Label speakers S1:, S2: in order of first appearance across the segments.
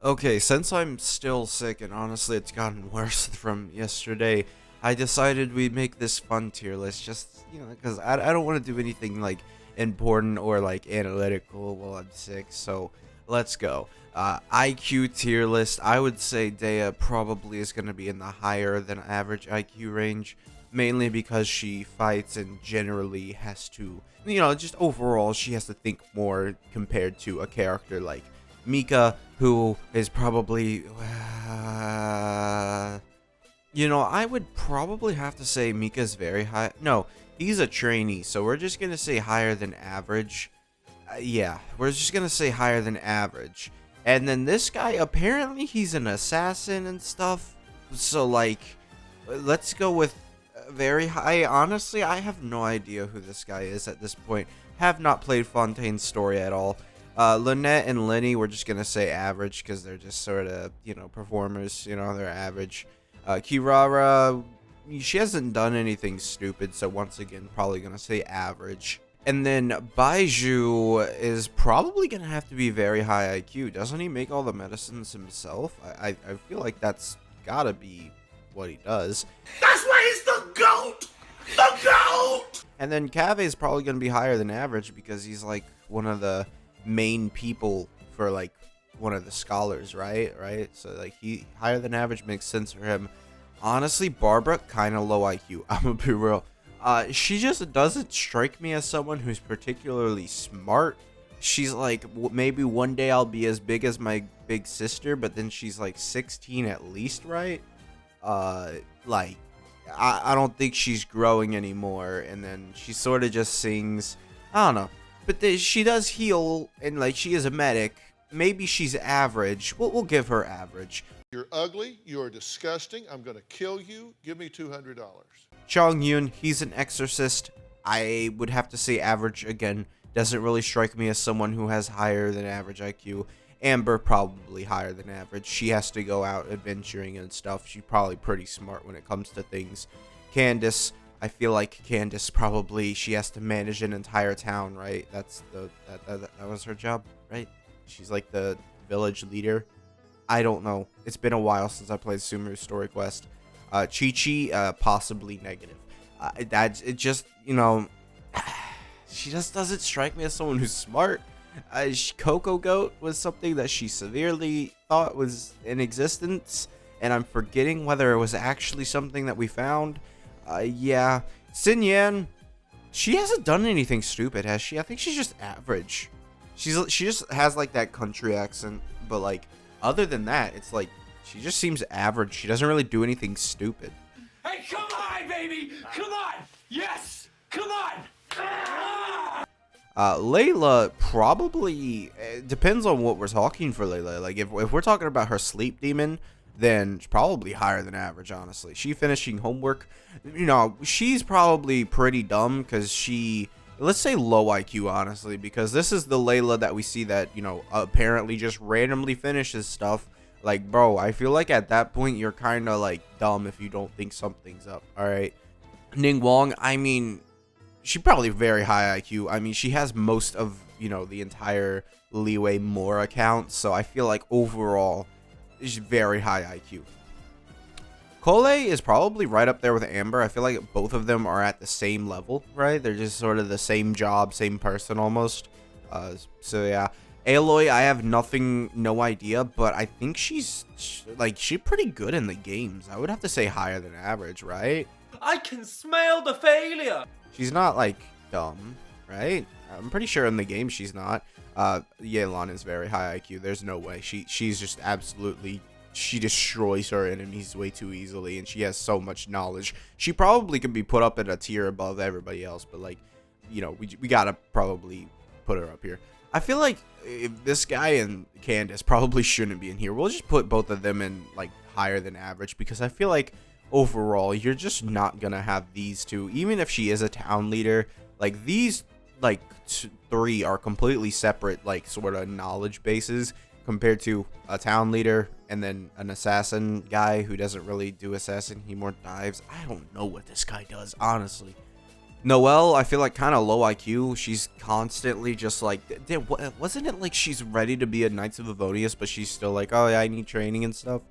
S1: Okay, since I'm still sick and honestly it's gotten worse from yesterday, I decided we'd make this fun tier list just, because I don't want to do anything like important or like analytical while I'm sick, so let's go. IQ tier list, I would say Dea probably is going to be in the higher than average IQ range, mainly because she fights and generally has to, just overall she has to think more compared to a character like Mika, who is probably, I would probably have to say Mika's very high. No, he's a trainee, so we're just gonna say higher than average. Yeah, we're just gonna say higher than average. And then this guy, apparently he's an assassin and stuff. So like, let's go with very high. Honestly, I have no idea who this guy is at this point. Have not played Fontaine's story at all. Lynette and Lenny, we're just gonna say average because they're just sort of, performers. They're average. Kirara, she hasn't done anything stupid, so once again, probably gonna say average. And then Baiju is probably gonna have to be very high IQ. Doesn't he make all the medicines himself? I feel like that's gotta be what he does.
S2: That's why he's the GOAT! The GOAT!
S1: And then Cave is probably gonna be higher than average because he's like one of the main people for like one of the scholars, right, so like he higher than average makes sense for him. Honestly, Barbara kind of low IQ. I'm gonna be real. She just doesn't strike me as someone who's particularly smart. She's like, maybe one day I'll be as big as my big sister, but then she's like 16 at least, right? Like I don't think she's growing anymore, and then she sort of just sings. I don't know. But she does heal, and like she is a medic. Maybe she's average. We'll give her average.
S3: You're ugly. You're disgusting. I'm going to kill you. Give me $200.
S1: Chong Yun, he's an exorcist. I would have to say average again. Doesn't really strike me as someone who has higher than average IQ. Amber, probably higher than average. She has to go out adventuring and stuff. She's probably pretty smart when it comes to things. Candace, I feel like Candace probably, she has to manage an entire town, right? That was her job, right? She's like the village leader. I don't know. It's been a while since I played Sumeru Story Quest. Chi-Chi, possibly negative. It just, she just doesn't strike me as someone who's smart. Coco Goat was something that she severely thought was in existence, and I'm forgetting whether it was actually something that we found. Yeah. Xin Yan, she hasn't done anything stupid, has she? I think she's just average. She just has like that country accent, but like other than that, it's like she just seems average. She doesn't really do anything stupid.
S2: Hey, come on, baby! Come on! Yes! Come on!
S1: Layla probably depends on what we're talking for Layla. Like if we're talking about her sleep demon, then it's probably higher than average, honestly. She finishing homework, she's probably pretty dumb because let's say low IQ, honestly, because this is the Layla that we see that, apparently just randomly finishes stuff. Like, bro, I feel like at that point you're kind of like dumb if you don't think something's up, all right? Ning Wong, I mean, she probably very high IQ. I mean, she has most of, the entire Leeway Moore account, so I feel like overall she's very high IQ. Cole is probably right up there with Amber. I feel like both of them are at the same level, right? They're just sort of the same job, same person almost. So yeah. Aloy, I have no idea, but I think she's pretty good in the games. I would have to say higher than average, right?
S2: I can smell the failure!
S1: She's not like dumb, right? I'm pretty sure in the game she's not. Yelan is very high IQ. There's no way. She's just absolutely, she destroys her enemies way too easily, and she has so much knowledge. She probably could be put up in a tier above everybody else, but like, we gotta probably put her up here. I feel like if this guy and Candace probably shouldn't be in here. We'll just put both of them in like higher than average because I feel like overall you're just not gonna have these two, even if she is a town leader. Like these like three are completely separate, like sort of knowledge bases compared to a town leader and then an assassin guy who doesn't really do assassin. He more dives. I don't know what this guy does, honestly. Noelle, I feel like kind of low IQ. She's constantly just like, wasn't it like she's ready to be a Knights of Evodius, but she's still like, oh yeah, I need training and stuff.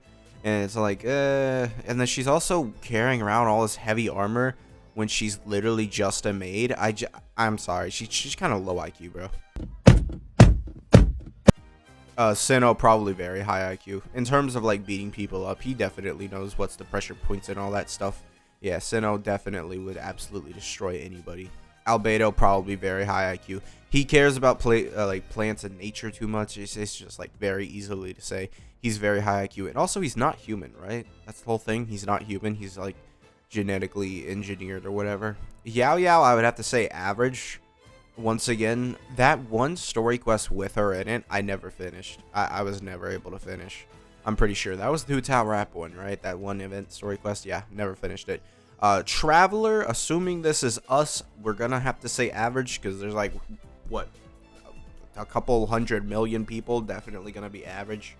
S1: And it's like, and then she's also carrying around all this heavy armor when she's literally just a maid. I'm sorry, she's kind of low IQ, bro. Sinnoh, probably very high IQ. In terms of like beating people up, he definitely knows what's the pressure points and all that stuff. Yeah, Sinnoh definitely would absolutely destroy anybody. Albedo, probably very high IQ. He cares about like plants and nature too much. It's just like very easily to say. He's very high IQ. And also, he's not human, right? That's the whole thing. He's not human. He's like genetically engineered or whatever. Yao Yao, I would have to say average. Once again, that one story quest with her in it, I never finished. I was never able to finish. I'm pretty sure that was the Hu Tao Rap one, right? That one event story quest. Yeah, never finished it. Traveler, assuming this is us, we're gonna have to say average because there's like, what, a couple 100 million people, definitely gonna be average.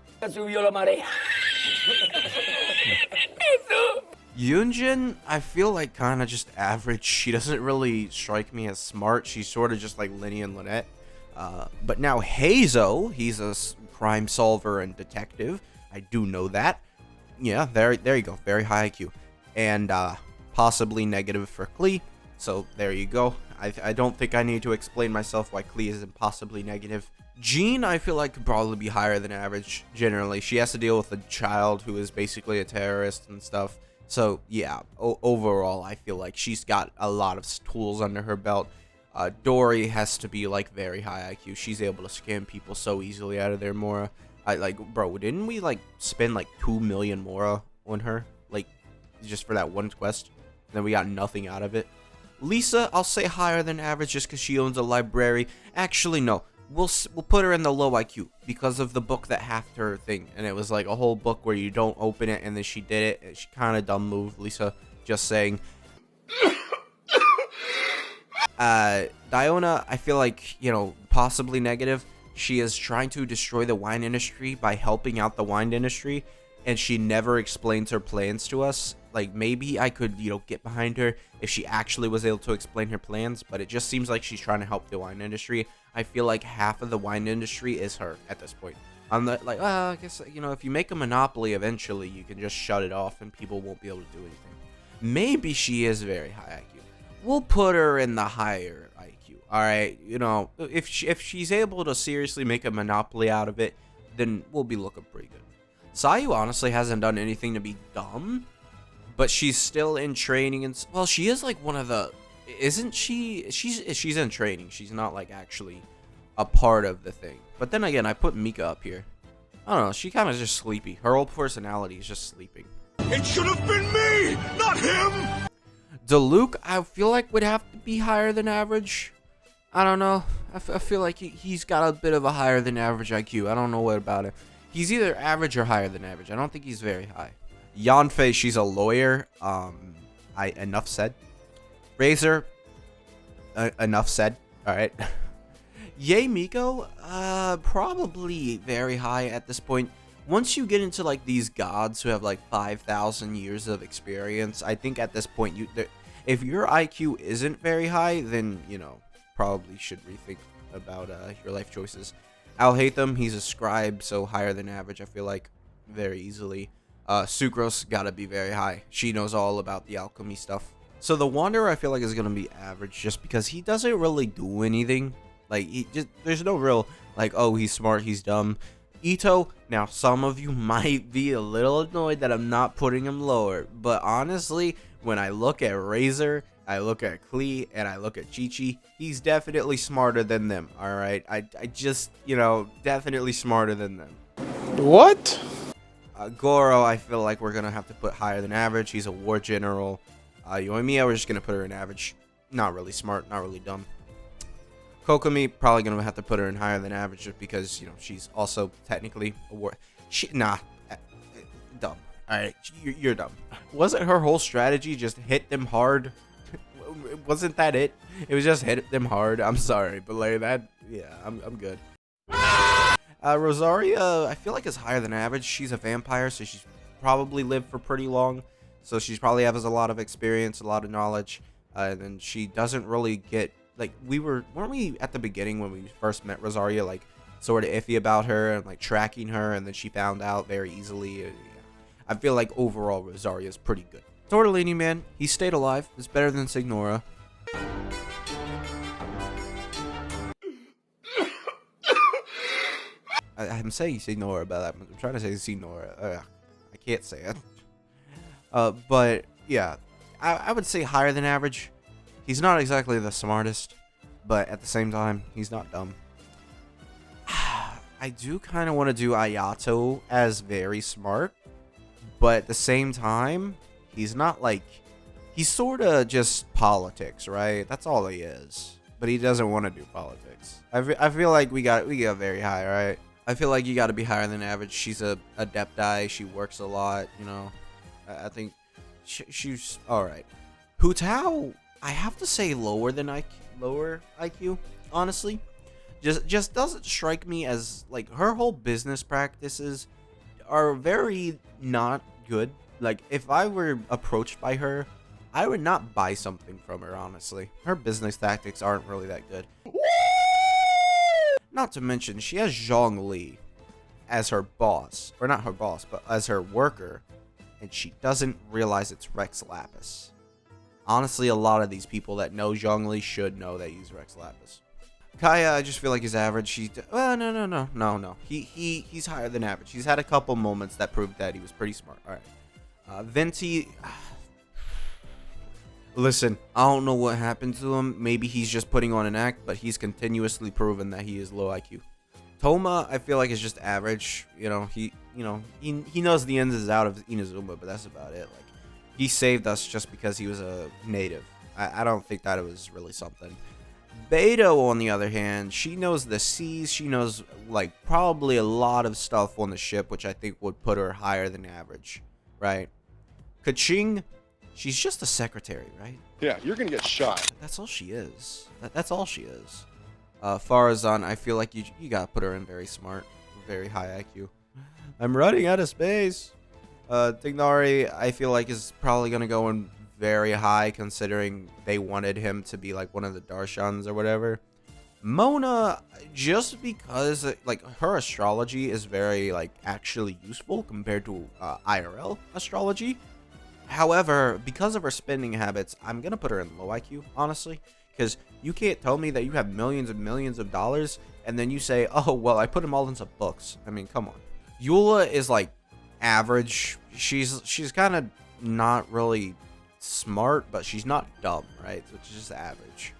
S1: Yunjin, I feel like kind of just average. She doesn't really strike me as smart. She's sort of just like Linny and Lynette. But now Heizo, he's a crime solver and detective. I do know that. Yeah, there you go. Very high IQ. And possibly negative for Klee. So there you go. I don't think I need to explain myself why Klee is impossibly negative. Jean, I feel like could probably be higher than average, generally. She has to deal with a child who is basically a terrorist and stuff. So, yeah, overall, I feel like she's got a lot of tools under her belt. Dory has to be, like, very high IQ. She's able to scam people so easily out of their Mora. Bro, didn't we, like, spend, like, 2 million Mora on her? Like, just for that one quest? And then we got nothing out of it. Lisa, I'll say higher than average just because she owns a library. Actually, no. We'll put her in the low IQ because of the book that hacked her thing. And it was like a whole book where you don't open it and then she did it. And she kind of dumb move, Lisa. Just saying. Diona, I feel like, you know, possibly negative. She is trying to destroy the wine industry by helping out the wine industry. And she never explains her plans to us. Like, maybe I could, you know, get behind her if she actually was able to explain her plans. But it just seems like she's trying to help the wine industry. I feel like half of the wine industry is her at this point. I'm not like, I guess, you know, if you make a monopoly, eventually you can just shut it off and people won't be able to do anything. Maybe she is very high IQ. We'll put her in the higher IQ. All right, you know, if she's able to seriously make a monopoly out of it, then we'll be looking pretty good. Sayu honestly hasn't done anything to be dumb, but she's still in training and well, she is like one of the. Isn't she? She's in training. She's not like actually a part of the thing. But then again, I put Mika up here. I don't know. She kind of just sleepy. Her whole personality is just sleeping.
S2: It should have been me, not him.
S1: Diluc, I feel like would have to be higher than average. I don't know. I feel like he's got a bit of a higher than average IQ. I don't know what about it. He's either average or higher than average. I don't think he's very high. Yanfei, she's a lawyer. Enough said. Razor, enough said. All right. Yay Miko, probably very high at this point. Once you get into like these gods who have like 5,000 years of experience, I think at this point if your IQ isn't very high, then you know probably should rethink about your life choices. Al-Haytham, he's a scribe, so higher than average. I feel like very easily. Sucrose gotta be very high. She knows all about the alchemy stuff. So the Wanderer, I feel like, is going to be average just because he doesn't really do anything. Like, there's no real, like, oh, he's smart, he's dumb. Ito, now, some of you might be a little annoyed that I'm not putting him lower. But honestly, when I look at Razor, I look at Klee, and I look at Chi-Chi, he's definitely smarter than them, alright? I just, you know, definitely smarter than them.
S3: What?
S1: Goro, I feel like we're going to have to put higher than average. He's a war general. Yoimiya, we're just going to put her in average. Not really smart, not really dumb. Kokomi, probably going to have to put her in higher than average just because, you know, she's also technically a war... dumb. Alright, you're dumb. Wasn't her whole strategy just hit them hard? Wasn't that it? It was just hit them hard. I'm sorry, but like that... Yeah, I'm good. Rosaria, I feel like is higher than average. She's a vampire, so she's probably lived for pretty long. So she probably has a lot of experience, a lot of knowledge. And then she doesn't really get, like, weren't we at the beginning when we first met Rosaria, like, sort of iffy about her and, like, tracking her, and then she found out very easily. Yeah. I feel like overall Rosaria is pretty good. Tortellini, man, he stayed alive. It's better than Signora. I'm saying Signora, but I'm trying to say Signora. I can't say it. But yeah, I would say higher than average. He's not exactly the smartest, but at the same time, he's not dumb. I do kind of want to do Ayato as very smart, but at the same time, he's not like, he's sort of just politics, right? That's all he is. But he doesn't want to do politics. I feel like we got very high, right? I feel like you got to be higher than average. She's a adepti. She works a lot, you know. I think she's all right. Hu Tao, I have to say lower IQ, honestly. Just doesn't strike me as, like, her whole business practices are very not good. Like, if I were approached by her, I would not buy something from her, honestly. Her business tactics aren't really that good. Not to mention, she has Zhongli as her boss. Or not her boss, but as her worker. And she doesn't realize it's Rex Lapis. Honestly, a lot of these people that know Zhongli should know that he's Rex Lapis. Kaya, I just feel like he's average. No. He's higher than average. He's had a couple moments that proved that he was pretty smart. All right. Venti... Listen, I don't know what happened to him. Maybe he's just putting on an act, but he's continuously proven that he is low IQ. Toma, I feel like is just average. You know, he knows the ins and outs of Inazuma, but that's about it. Like, he saved us just because he was a native. I don't think that it was really something. Beto, on the other hand, she knows the seas. She knows, like, probably a lot of stuff on the ship, which I think would put her higher than average, right? Kaching, she's just a secretary, right?
S4: Yeah, you're gonna get shot.
S1: That's all she is. That's all she is. Farazan, I feel like you gotta put her in very smart, very high IQ. I'm running out of space. Tignari, I feel like is probably gonna go in very high, considering they wanted him to be like one of the Darshans or whatever. Mona, just because like her astrology is very like actually useful compared to IRL astrology. However, because of her spending habits, I'm gonna put her in low IQ, honestly, because you can't tell me that you have millions and millions of dollars and then you say, oh well, I put them all into books. I mean, come on. Eula is like average. She's kind of not really smart, but she's not dumb, right? So it's just average.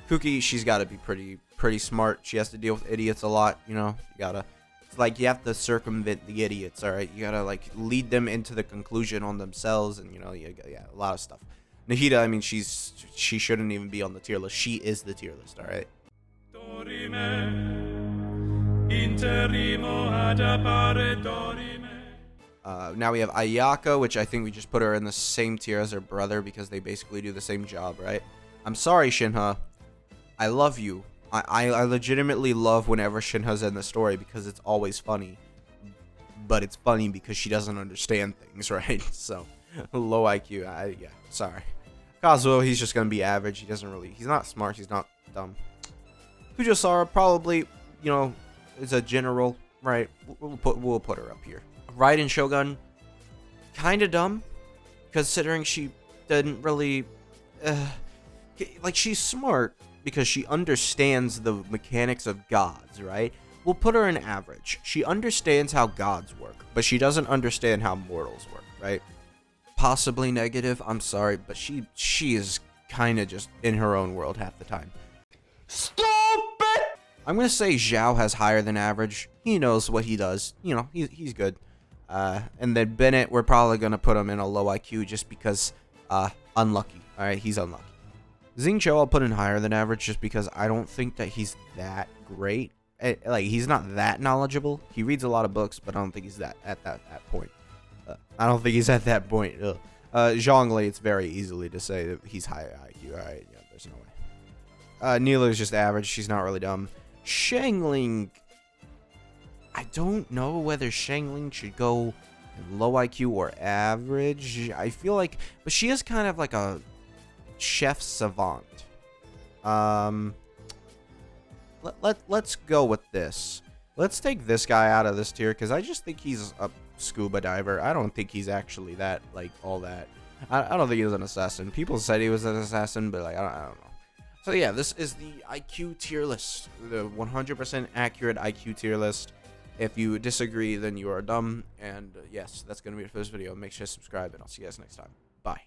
S1: Cookie, she's got to be pretty smart. She has to deal with idiots a lot, you know. It's like you have to circumvent the idiots, all right? You gotta like lead them into the conclusion on themselves, and you know, yeah, a lot of stuff. Nahida, I mean, she shouldn't even be on the tier list. She is the tier list, all right? Now we have Ayaka, which I think we just put her in the same tier as her brother because they basically do the same job, right? I'm sorry, Shinha. I love you. I legitimately love whenever Shinha's in the story because it's always funny. But it's funny because she doesn't understand things, right? So, low IQ. Yeah, sorry. Kazuo, he's just gonna be average. He's not smart. He's not dumb. Kujosara probably, you know, is a general, right? We'll put her up here. Raiden Shogun, kind of dumb, considering she didn't really, like, she's smart because she understands the mechanics of gods, right? We'll put her in average. She understands how gods work, but she doesn't understand how mortals work, right? Possibly negative, I'm sorry, but she is kind of just in her own world half the time. Stupid! I'm going to say Zhao has higher than average. He knows what he does. You know, he's good. And then Bennett, we're probably going to put him in a low IQ just because unlucky. All right, he's unlucky. Xingqiu, I'll put in higher than average just because I don't think that he's that great. Like, he's not that knowledgeable. He reads a lot of books, but I don't think he's at that point. I don't think he's at that point. Zhongli, it's very easily to say that he's higher IQ. All right, yeah, there's no way. Neela is just average. She's not really dumb. Shangling, I don't know whether Shangling should go in low IQ or average. I feel like, but she is kind of like a chef savant. Let's go with this. Let's take this guy out of this tier because I just think he's a scuba diver. I don't think he's actually that, like, all that. I don't think he's an assassin. People said he was an assassin, but, like, I don't know. So yeah, this is the IQ tier list, the 100% accurate IQ tier list. If you disagree, then you are dumb. And yes, that's gonna be it for this video. Make sure to subscribe, and I'll see you guys next time. Bye.